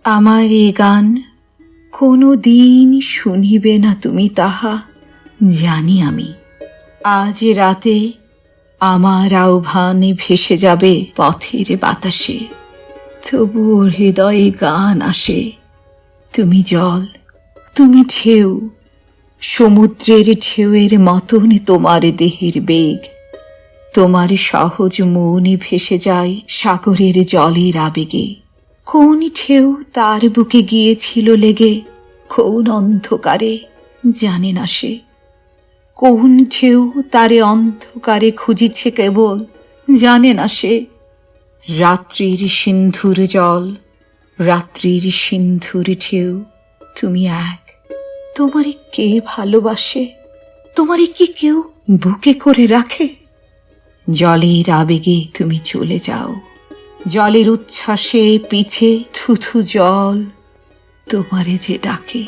আমার এ গান কোনো দিন শুনিবে না তুমি, তাহা জানি আমি। আজ রাতে আমার আহ্বানে ভেসে যাবে পথের বাতাসে, তবুও হৃদয়ে গান আসে। তুমি জল, তুমি ঢেউ, সমুদ্রের ঢেউয়ের মতন তোমার দেহের বেগ। তোমার সহজ মনে ভেসে যায় সাগরের জলের আবেগে। কোন ঢেউ তার বুকে গিয়েছিল লেগে, কোন অন্ধকারে জানে না সে। কোন ঢেউ তারে অন্ধকারে খুঁজিছে কেবল, জানে না সে। রাত্রির সিন্ধুর জল, রাত্রির সিন্ধুর ঢেউ, তুমি এক। তোমারে কে ভালোবাসে? তোমারে কি কেউ বুকে করে রাখে? জলের আবেগে তুমি চলে যাও, জলের উচ্ছ্বাসে পিছে থুথু জল তোমারে যে ডাকে।